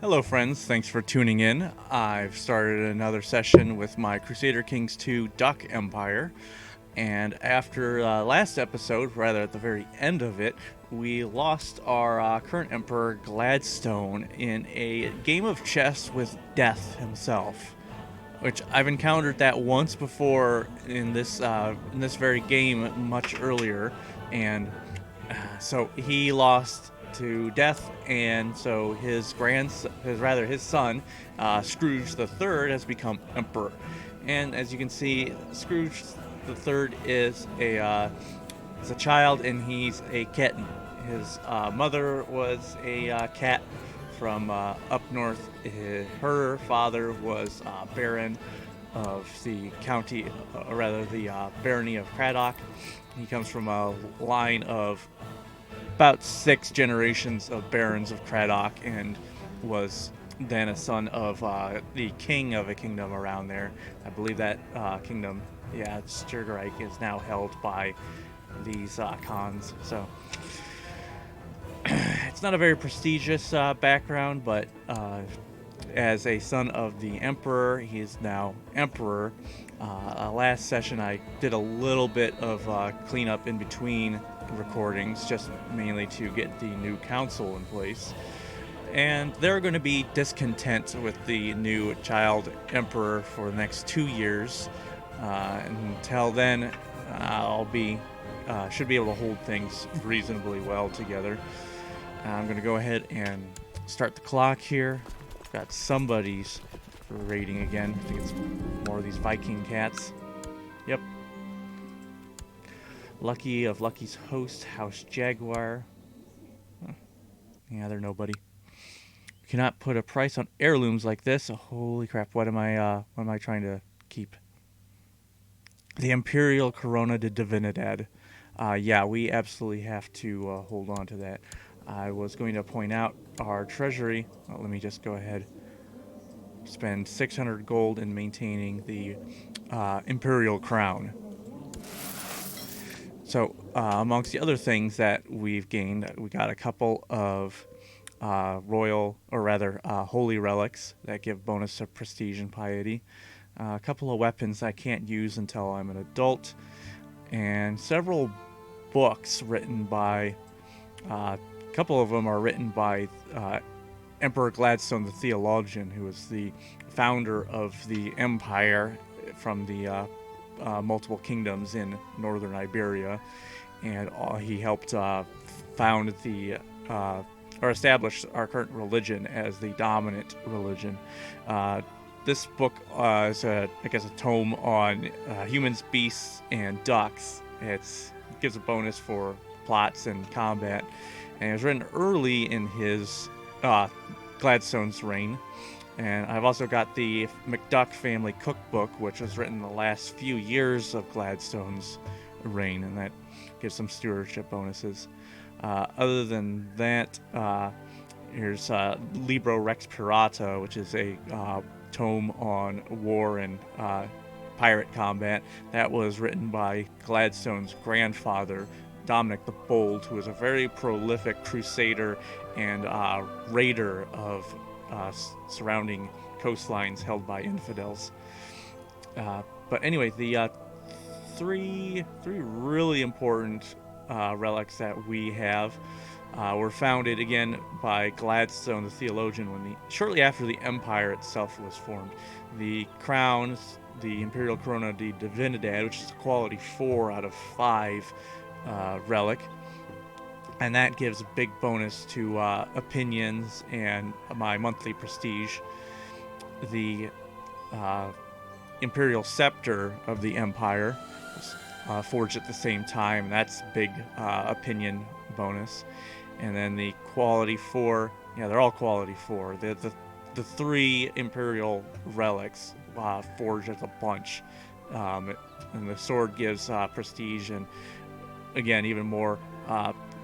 Hello, friends. Thanks for tuning in. I've started another session with my Crusader Kings II Duck Empire. And after last episode, rather at the very end of it, we lost our current Emperor Gladstone in a game of chess with Death himself. Which I've encountered that once before in this very game much earlier, and so he lost to Death, and so his son, Scrooge III, has become Emperor. And as you can see, Scrooge III is a child, and he's a kitten. His mother was a cat from up north. Her father was Baron of the county, or rather the barony of Craddock. He comes from a line of about 6 generations of barons of Craddock, and was then a son of the king of a kingdom around there. I believe that kingdom, yeah, Sturgereich, is now held by these Khans. So it's not a very prestigious background, but as a son of the emperor, he is now emperor. Last session, I did a little bit of cleanup in between recordings, just mainly to get the new council in place. And they're going to be discontent with the new child emperor for the next 2 years. Until then, I'll be should be able to hold things reasonably well together. I'm going to go ahead and start the clock here. Got somebody's rating again. I think it's more of these Viking cats. Yep. Lucky of Lucky's host, House Jaguar. Huh. Yeah, they're nobody. You cannot put a price on heirlooms like this. Oh, holy crap! What am I trying to keep? The Imperial Corona de Divinidad. Yeah, we absolutely have to hold on to that. I was going to point out our treasury. Let me just go ahead. Spend 600 gold in maintaining the Imperial Crown. So, amongst the other things that we've gained, we got a couple of royal, or rather, holy relics that give bonus to prestige and piety. A couple of weapons I can't use until I'm an adult, and several books written by. A couple of them are written by Emperor Gladstone the Theologian, who was the founder of the empire from the multiple kingdoms in northern Iberia, and he helped found the or establish our current religion as the dominant religion. This book is I guess a tome on humans, beasts, and ducks. It gives a bonus for plots and combat, and it was written early in his Gladstone's reign. And I've also got the McDuck Family Cookbook, which was written in the last few years of Gladstone's reign, and that gives some stewardship bonuses. Other than that, here's Libro Rex Pirata, which is a tome on war and pirate combat. That was written by Gladstone's grandfather, Dominic the Bold, who was a very prolific crusader and raider of surrounding coastlines held by infidels. But anyway, the three really important relics that we have were founded again by Gladstone the Theologian shortly after the empire itself was formed. The crown, the Imperial Corona de Divinidad, which is a quality 4 out of 5 relic, and that gives a big bonus to opinions and my monthly prestige. The Imperial Scepter of the Empire was forged at the same time. That's big opinion bonus. And then the quality 4, yeah, they're all quality 4. The 3 Imperial relics forged as a bunch. And the sword gives prestige and, again, even more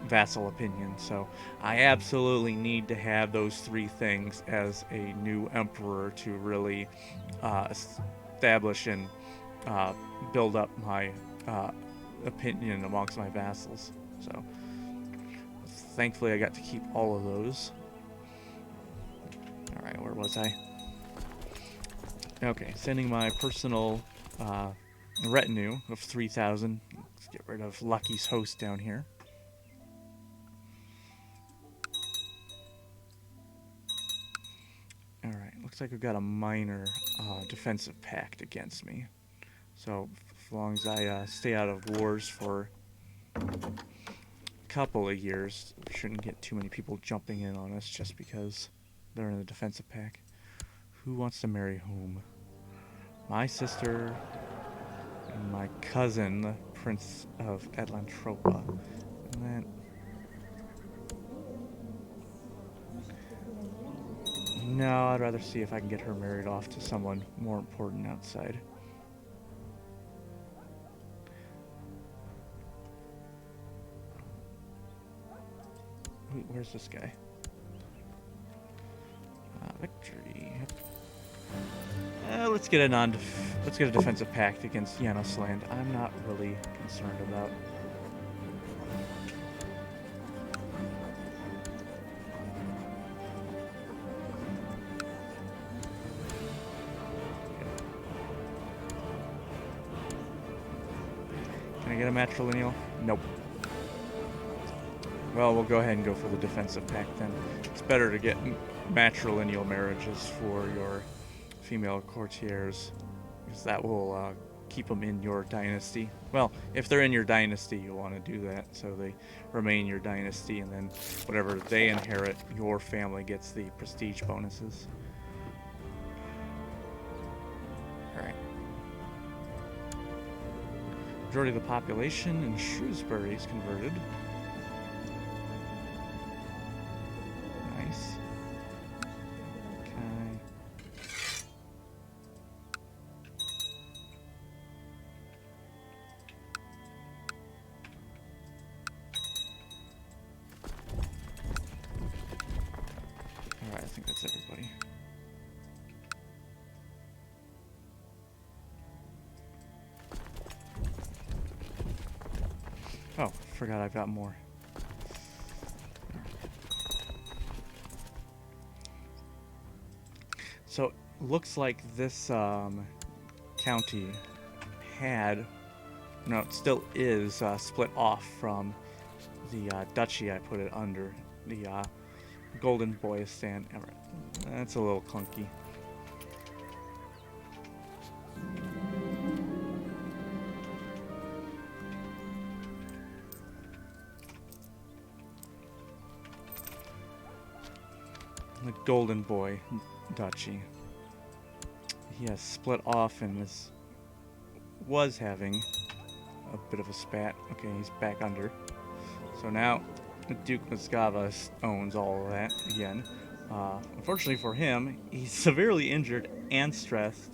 vassal opinion. So I absolutely need to have those 3 things as a new emperor to really establish and build up my opinion amongst my vassals. So thankfully I got to keep all of those. was I? Okay, sending my personal retinue of 3,000. Let's get rid of Lucky's host down here. Alright, looks like we've got a minor defensive pact against me. So, as long as I stay out of wars for a couple of years, we shouldn't get too many people jumping in on us just because they're in a defensive pact. Who wants to marry whom? My sister and my cousin, the Prince of Atlantropa. And then... No, I'd rather see if I can get her married off to someone more important outside. Where's this guy? Victory. Let's get a defensive pact against Janos Land. I'm not really concerned about. Can I get a matrilineal? Nope. Well, we'll go ahead and go for the defensive pact then. It's better to get matrilineal marriages for your female courtiers, because that will keep them in your dynasty. Well, if they're in your dynasty, you'll want to do that, so they remain your dynasty, and then whatever they inherit, your family gets the prestige bonuses. Alright. Majority of the population in Shrewsbury is converted. Nice. Alright, I think that's everybody. Oh, forgot I've got more. So, looks like this county had, no, it still is split off from the duchy I put it under, the Golden Boyistan Emirate. That's a little clunky. The Golden Boy Duchy. He has split off and was having a bit of a spat. Okay, he's back under. So now Duke Muscava owns all of that again. Unfortunately for him, he's severely injured and stressed,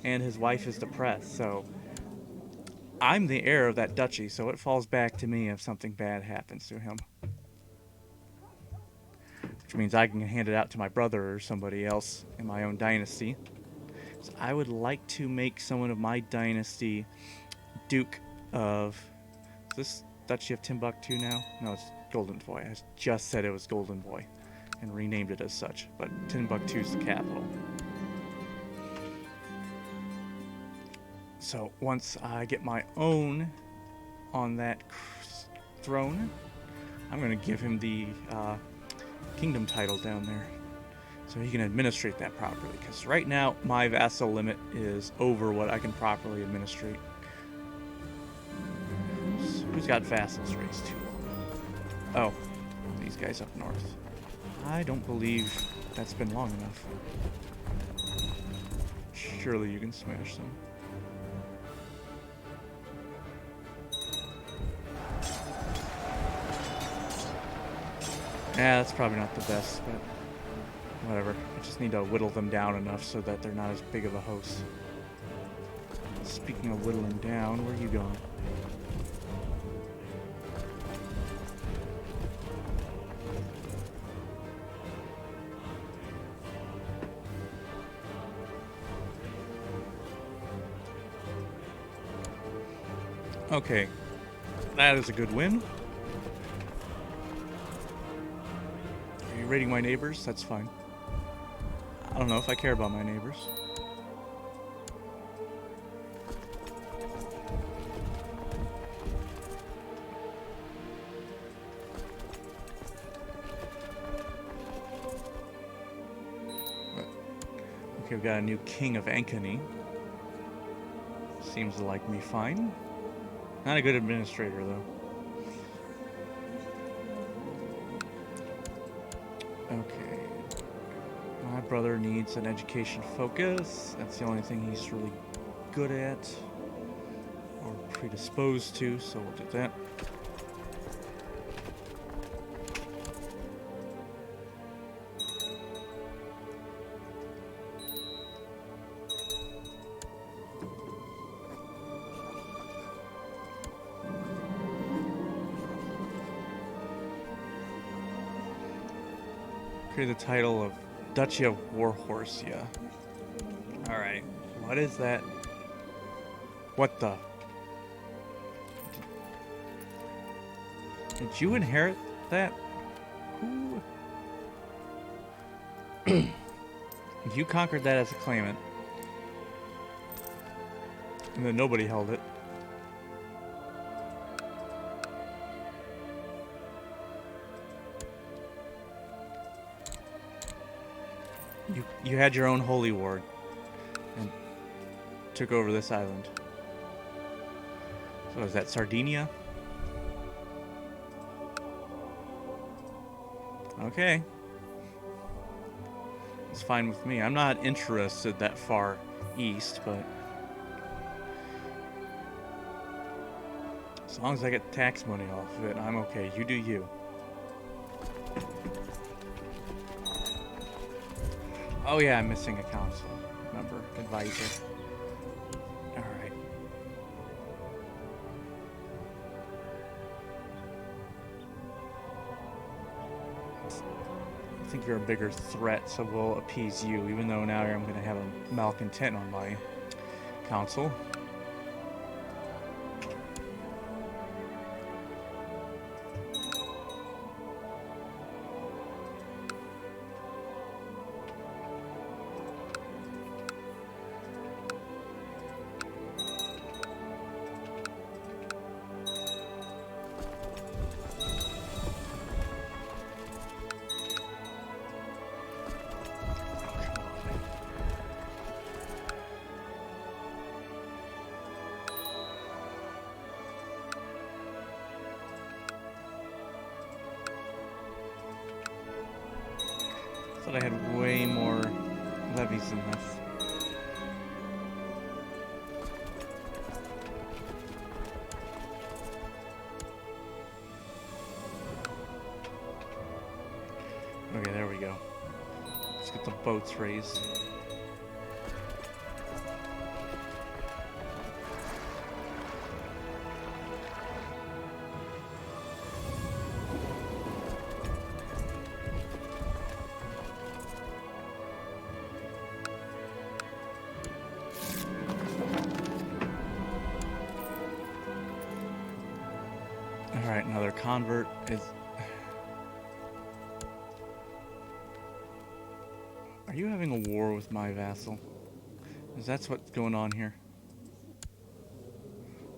and his wife is depressed. So I'm the heir of that duchy, so it falls back to me if something bad happens to him. Which means I can hand it out to my brother or somebody else in my own dynasty. So I would like to make someone of my dynasty Duke of... Is this Duchy of Timbuktu now? No, it's Golden Boy. I just said it was Golden Boy and renamed it as such, but Timbuktu's the capital. So once I get my own on that throne, I'm going to give him the kingdom title down there so he can administrate that properly, because right now my vassal limit is over what I can properly administrate. Who's got vassals raised too long? Oh, these guys up north. I don't believe that's been long enough. Surely you can smash them. Yeah, that's probably not the best, but whatever. I just need to whittle them down enough so that they're not as big of a host. Speaking of whittling down, where are you going? Okay, that is a good win. Are you raiding my neighbors? That's fine. I don't know if I care about my neighbors. Okay, we've got a new king of Ankeny. Seems to like me fine. Not a good administrator, though. Okay. My brother needs an education focus. That's the only thing he's really good at. Or predisposed to, so we'll do that. Create the title of Duchy of Warhorsia. Alright. What is that? What the? Did you inherit that? Who? You conquered that as a claimant. And then nobody held it. You had your own holy ward and took over this island. So is that Sardinia? Okay. It's fine with me. I'm not interested that far east, but as long as I get tax money off of it, I'm okay. You do you. Oh yeah, I'm missing a council member, advisor. Alright. I think you're a bigger threat, so we'll appease you, even though now I'm going to have a malcontent on my council. Thought I had way more levies than this. Okay, there we go. Let's get the boats raised. Alright, another convert is... Are you having a war with my vassal? Is that what's going on here?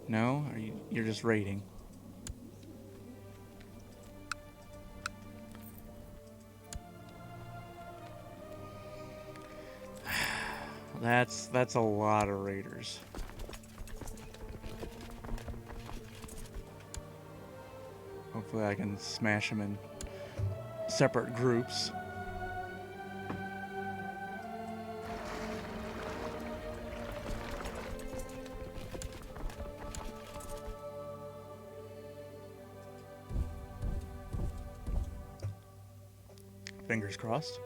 No? You're just raiding? That's a lot of raiders. Hopefully I can smash them in separate groups. Fingers crossed.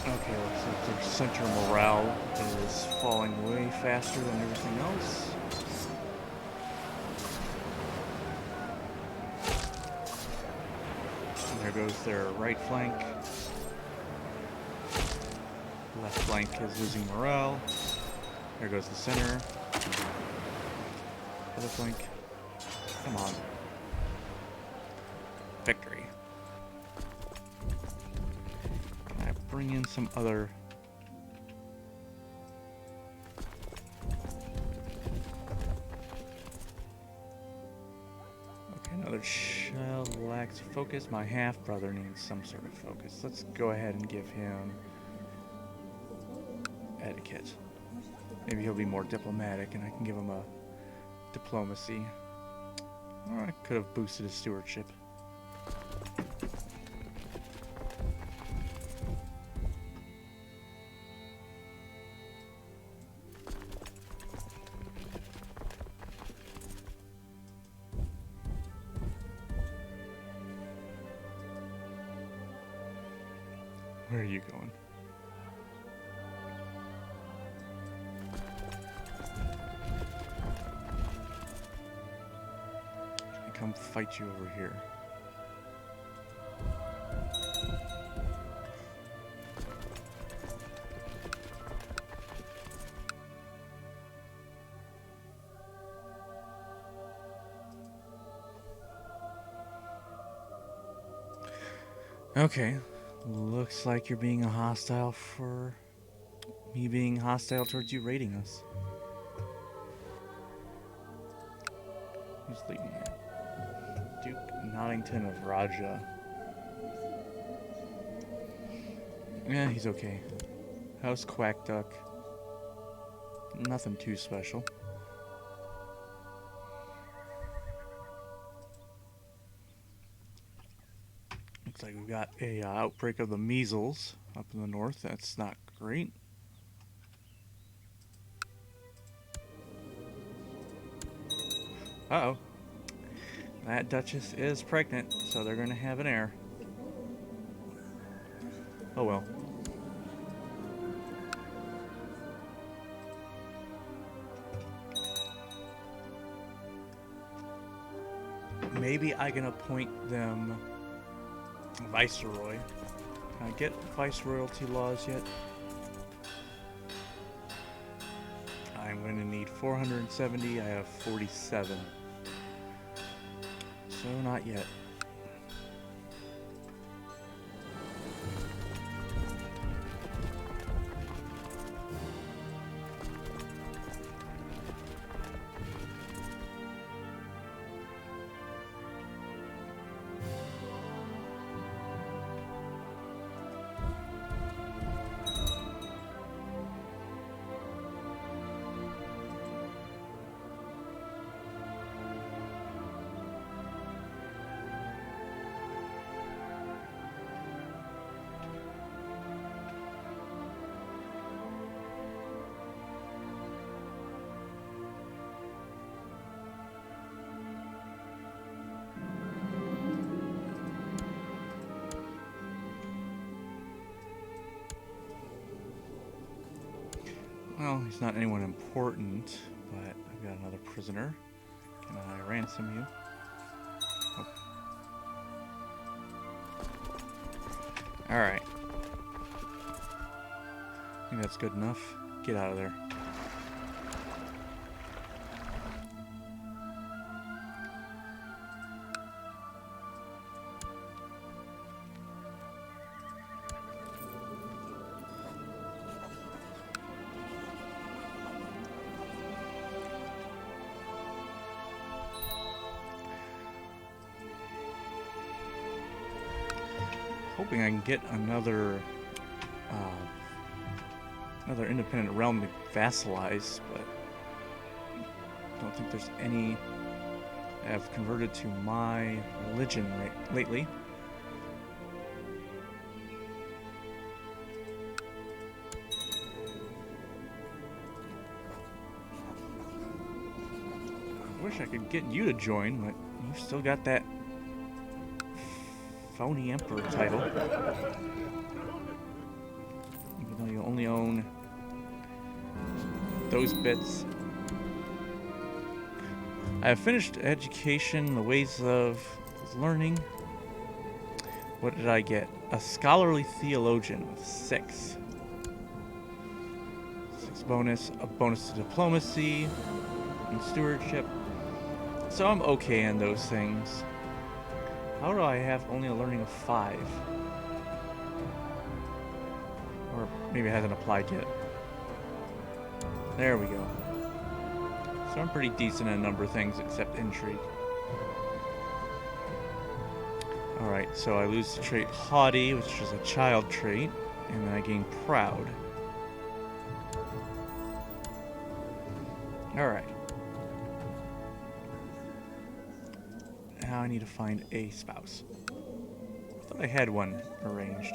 Okay, looks like their center morale is falling way faster than everything else. And there goes their right flank. Left flank is losing morale. There goes the center. Other flank. Come on. Victory. Can I bring in some other... Okay, another shell lacks focus. My half-brother needs some sort of focus. Let's go ahead and give him etiquette. Maybe he'll be more diplomatic and I can give him a diplomacy. Or I could have boosted his stewardship. Where are you going? I come fight you over here. Okay. Looks like you're being hostile for me being hostile towards you raiding us. Who's leading that? Duke Nottington of Raja. Yeah, he's okay. House Quackduck. Nothing too special. Looks like we've got a outbreak of the measles up in the north. That's not great. Uh-oh. That Duchess is pregnant, so they're going to have an heir. Oh well. Maybe I can appoint them Viceroy. Can I get Viceroyalty laws yet? I'm going to need 470. I have 47. So not yet. Well, he's not anyone important, but I've got another prisoner. Can I ransom you? Oh. Alright. I think that's good enough. Get out of there. Hoping I can get another independent realm to vassalize, but I don't think there's any that have converted to my religion lately. I wish I could get you to join, but you've still got that phony Emperor title. Even though you only own those bits. I have finished education, the ways of learning. What did I get? A scholarly theologian with 6. 6 bonus, a bonus to diplomacy and stewardship. So I'm okay in those things. How do I have only a learning of 5? Or maybe it hasn't applied yet. There we go. So I'm pretty decent in a number of things except intrigue. Alright, so I lose the trait haughty, which is a child trait, and then I gain proud. Alright. Now I need to find a spouse. I thought I had one arranged.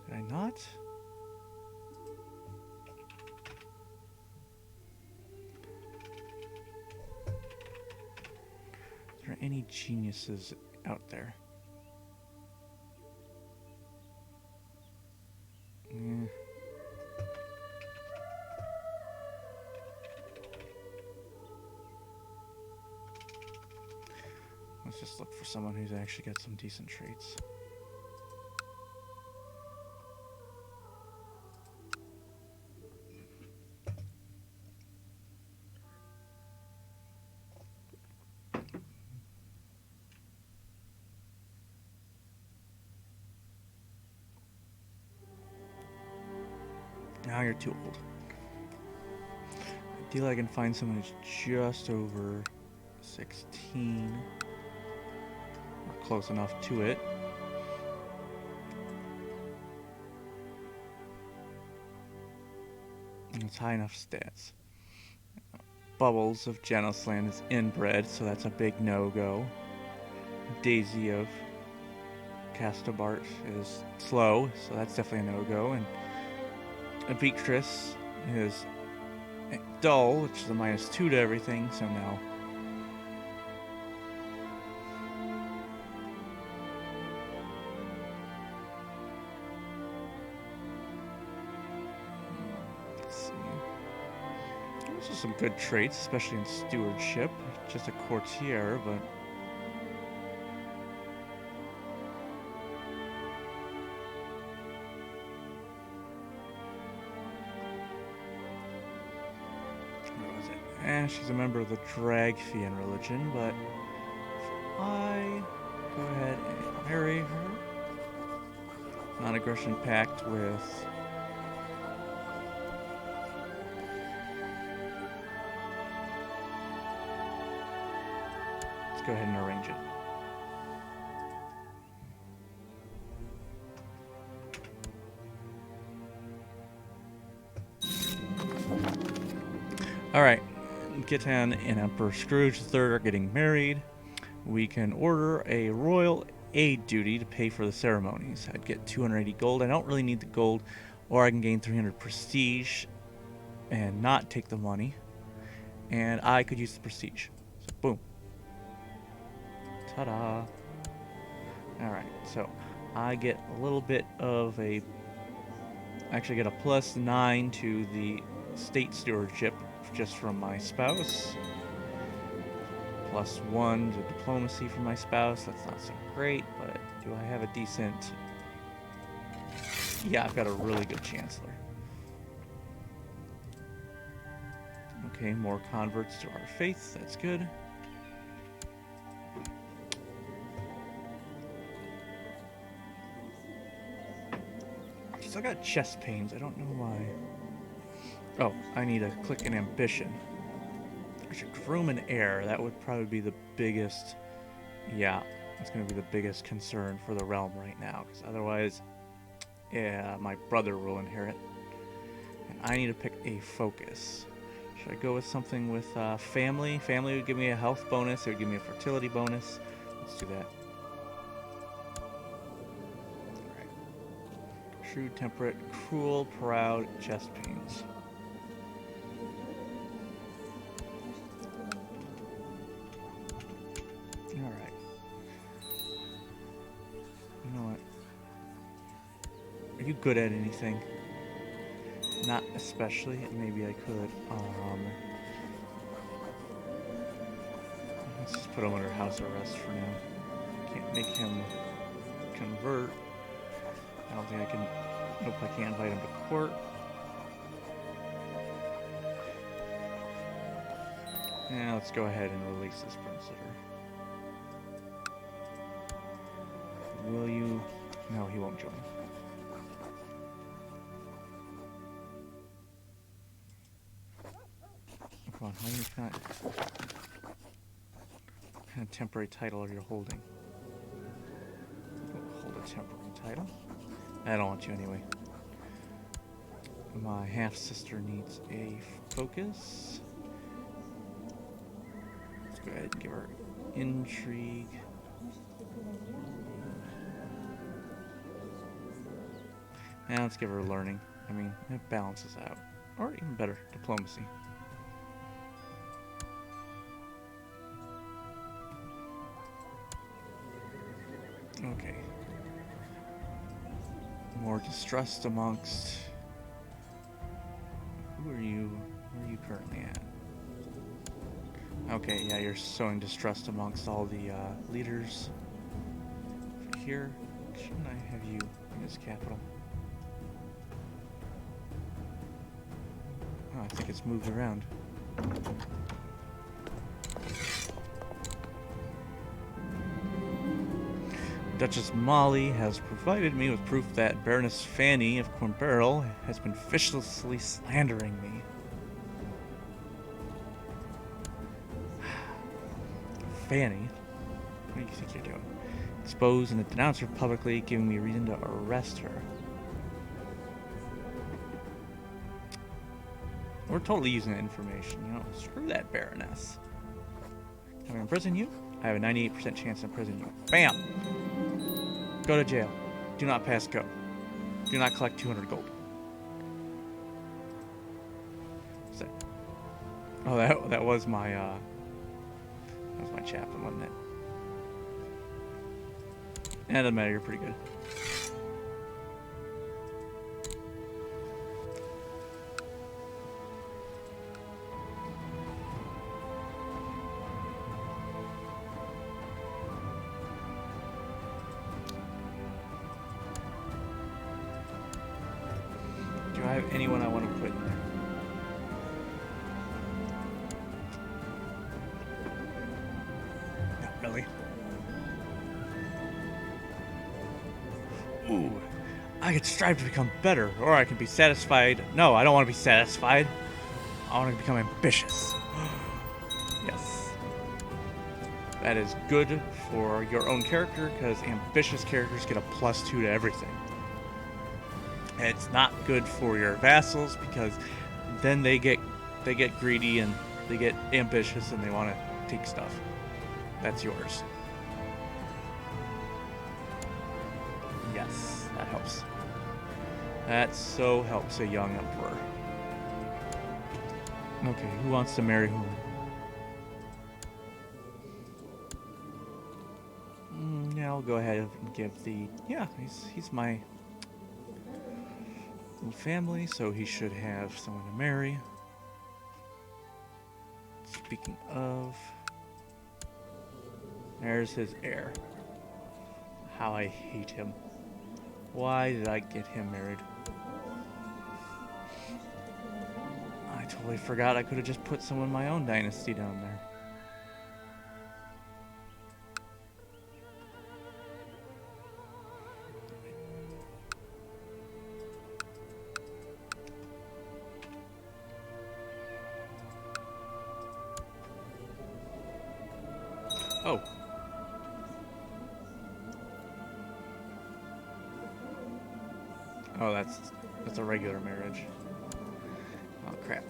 Did I not? Are there any geniuses out there? Let's just look for someone who's actually got some decent traits. Now you're too old. Ideally, I can find someone who's just over 16. Or close enough to it. And it's high enough stats. Bubbles of Genosland is inbred, so that's a big no-go. Daisy of Castabart is slow, so that's definitely a no-go. And Beatrice is dull, which is a -2 to everything, so no. Let's see. Those are some good traits, especially in stewardship. Just a courtier, but... she's a member of the Dragfian religion, but if I go ahead and marry her, non-aggression pact with let's go ahead and arrange it. Alright. Gitan and Emperor Scrooge III are getting married. We can order a royal aid duty to pay for the ceremonies. I'd get 280 gold. I don't really need the gold, or I can gain 300 prestige and not take the money. And I could use the prestige. So, boom. Ta-da. Alright, so I get a little bit of a... actually get a +9 to the state stewardship just from my spouse. +1 to diplomacy from my spouse. That's not so great, but do I have a decent... Yeah, I've got a really good chancellor. Okay, more converts to our faith. That's good. Still got chest pains. I don't know why. Oh, I need to click an ambition. I should groom an heir. That would probably be the biggest... Yeah, that's going to be the biggest concern for the realm right now. Because otherwise, yeah, my brother will inherit. And I need to pick a focus. Should I go with something with family? Family would give me a health bonus. It would give me a fertility bonus. Let's do that. Alright. Shrewd, temperate, cruel, proud, chest pains. Alright. You know what? Are you good at anything? Not especially. Maybe I could. Let's just put him under house arrest for now. Can't make him convert. I don't think I can Nope, I can't invite him to court. Yeah, let's go ahead and release this prisoner. Will you? No, he won't join. Come on, how many kind of temporary title are you holding? Hold a temporary title. I don't want you anyway. My half-sister needs a focus. Let's go ahead and give her intrigue. And let's give her learning. I mean, it balances out. Or even better, diplomacy. Okay. More distrust amongst... Who are you? Where are you currently at? Okay, yeah, you're sowing distrust amongst all the leaders. For here, shouldn't I have you in this capital? Oh, I think it's moved around. Duchess Molly has provided me with proof that Baroness Fanny of Cornbarrel has been viciously slandering me. Fanny? What do you think you're doing? Expose and denounce her publicly, giving me a reason to arrest her. We're totally using that information, you know? Screw that Baroness. Can I imprison you? I have a 98% chance to imprison you. Bam! Go to jail. Do not pass go. Do not collect 200 gold. So, oh, that was my chaplain, wasn't it? It doesn't matter. You're pretty good. Do I have anyone I want to put in there? Not really. Ooh, I could strive to become better, or I can be satisfied. No, I don't want to be satisfied. I want to become ambitious. Yes. That is good for your own character, because ambitious characters get a +2 to everything. And it's not good for your vassals, because then they get greedy and they get ambitious and they want to take stuff. That's yours. Yes, that helps. That so helps a young emperor. Okay, who wants to marry whom? Yeah, I'll go ahead and give the... Yeah, he's my family, so he should have someone to marry. Speaking of... There's his heir. How I hate him. Why did I get him married? I totally forgot I could have just put someone in my own dynasty down there. Oh. Oh, that's a regular marriage. Oh, crap.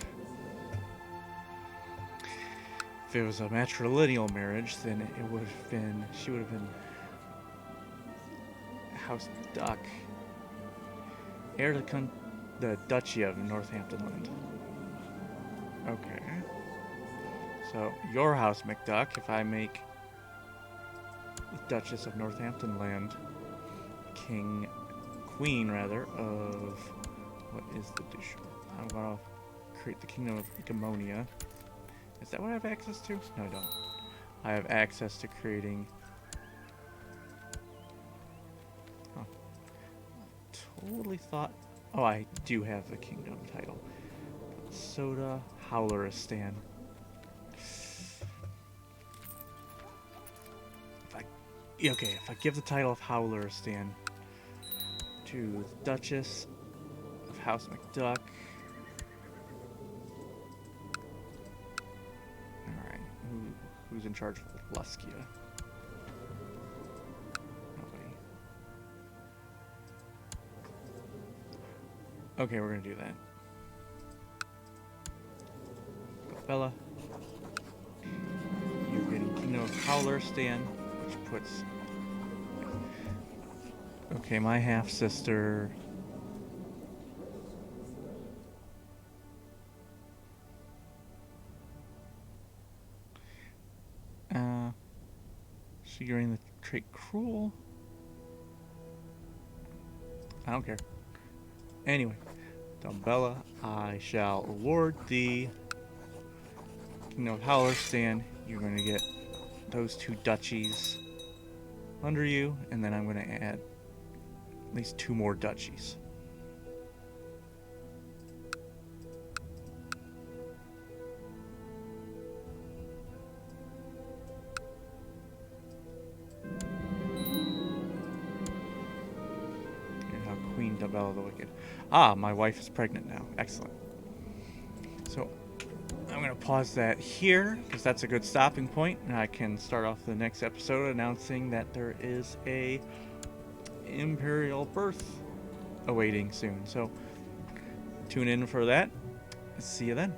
If it was a matrilineal marriage, then it would have been... She would have been... House Duck. Heir to the Duchy of Northamptonland. Okay. So, your House McDuck, if I make the Duchess of Northamptonland Queen rather, of... What is the dish? I'm going to create the Kingdom of Gamonia. Is that what I have access to? No, I don't. I have access to creating... Oh. totally thought... Oh, I do have the kingdom title. Soda Howleristan. If I give the title of Howleristan to the Duchess of House McDuck... Alright, who's in charge of Luskia? Nobody. Okay, we're gonna do that. Bella, you're getting Kingdom of Howleristan, which puts... Okay, my half-sister... Figuring the trait Cruel. I don't care. Anyway, Dumbella, I shall award the Kingdom of Howleristan. You're going to get those 2 duchies under you, and then I'm going to add at least 2 more duchies. Queen Dumbella the Wicked. Ah, my wife is pregnant now. Excellent. So I'm going to pause that here because that's a good stopping point, and I can start off the next episode announcing that there is a imperial birth awaiting soon. So tune in for that. See you then.